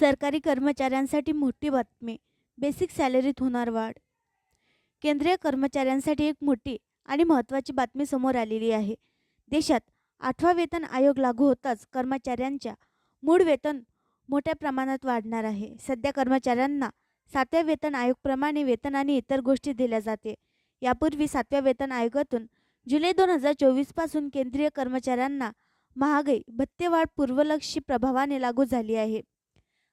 सरकारी कर्मचाऱ्यांसाठी मोठी बातमी. बेसिक सॅलरीत होणार वाढ. केंद्रीय कर्मचाऱ्यांसाठी एक मोठी आणि महत्त्वाची बातमी समोर आलेली आहे. देशात 8वा वेतन आयोग लागू होताच कर्मचाऱ्यांच्या मूळ वेतन मोठ्या प्रमाणात वाढणार आहे. सध्या कर्मचाऱ्यांना 7व्या वेतन आयोगाप्रमाणे वेतन आणि इतर गोष्टी दिल्या जाते. यापूर्वी 7व्या वेतन आयोगातून जुलै 2024 पासून केंद्रीय कर्मचाऱ्यांना महागाई भत्तेवाढ पूर्वलक्षी प्रभावाने लागू झाली आहे.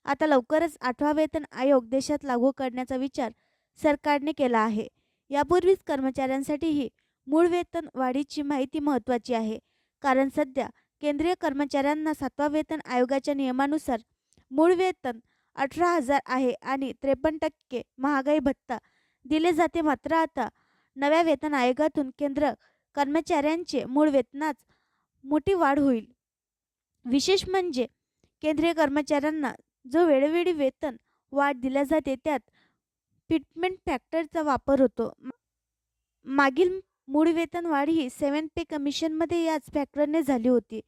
आता लवकरच 8वा वेतन आयोग देशात लागू करण्याचा विचार सरकारने केला आहे. यापूर्वीच कर्मचाऱ्यांसाठी ही मूळ वेतन वाढीची माहिती महत्त्वाची आहे, कारण सध्या केंद्रीय कर्मचाऱ्यांना 7व्या वेतन आयोगाच्या नियमानुसार मूळ वेतन 18,000 आहे आणि 53% महागाई भत्ता दिले जाते. मात्र आता नव्या वेतन आयोगातून केंद्र कर्मचाऱ्यांचे मूळ वेतनात मोठी वाढ होईल. विशेष म्हणजे केंद्रीय कर्मचाऱ्यांना जो वेळोवेळी वेतन वाढ दिल्या जाते त्यात फिटमेंट फॅक्टरचा वापर होतो. मागील मूळ वेतन वाढ ही 7 पे कमिशनमध्ये याच फॅक्टरने झाली होती.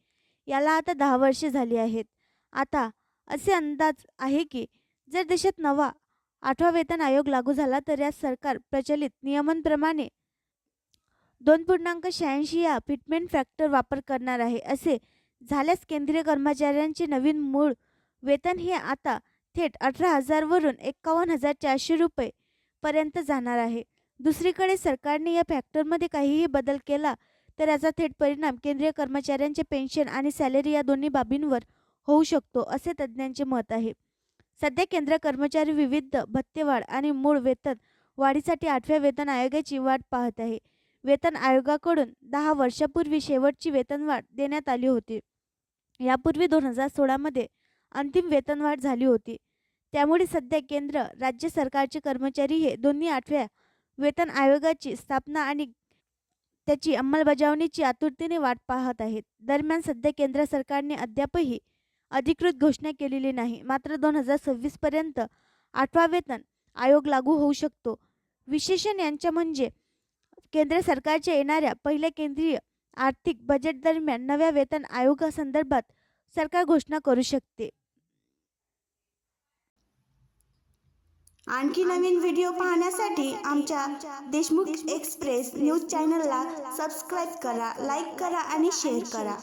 याला आता 10 वर्षे झाली आहेत. आता असे अंदाज आहे की जर देशात नवा 8वा वेतन आयोग लागू झाला तर या सरकार प्रचलित नियमांप्रमाणे 2.86 या फिटमेंट फॅक्टर वापर करणार आहे. असे झाल्यास केंद्रीय कर्मचाऱ्यांचे नवीन मूळ वेतन हे आता थेट 18,000 वरून 51,400 रुपये पर्यंत जाणार आहे. दुसरीकडे सरकारने या फॅक्टरमध्ये काहीही बदल केला तर याचा थेट परिणाम केंद्रीय कर्मचाऱ्यांचे पेन्शन आणि सॅलरी या दोन्ही बाबींवर होऊ शकतो, असे तज्ज्ञांचे मत आहे. सध्या केंद्र कर्मचारी विविध भत्तेवाढ आणि मूळ वेतन वाढीसाठी 8व्या वेतन आयोगाची वाट पाहत आहे. वेतन आयोगाकडून 10 वर्षापूर्वी शेवटची वेतनवाढ देण्यात आली होती. यापूर्वी 2016 मध्ये अंतिम वेतनवाढ झाली होती. त्यामुळे सध्या केंद्र राज्य सरकारचे कर्मचारी हे दोन्ही 8व्या वेतन आयोगाची स्थापना आणि त्याची अंमलबजावणीची आतुरतेने वाट पाहत आहेत. दरम्यान सध्या केंद्र सरकारने अद्यापही अधिकृत घोषणा केलेली नाही. मात्र 2026 पर्यंत 8वा वेतन आयोग लागू होऊ शकतो. विशेषण यांच्या म्हणजे केंद्र सरकारच्या येणाऱ्या पहिल्या केंद्रीय आर्थिक बजेट दरम्यान नव्या वेतन आयोगासंदर्भात सरकार घोषणा करू शकते. आणखी नवीन व्हिडिओ पाहण्यासाठी आमच्या देशमुख एक्सप्रेस न्यूज चॅनलला सबस्क्राईब करा, लाईक करा आणि शेअर करा.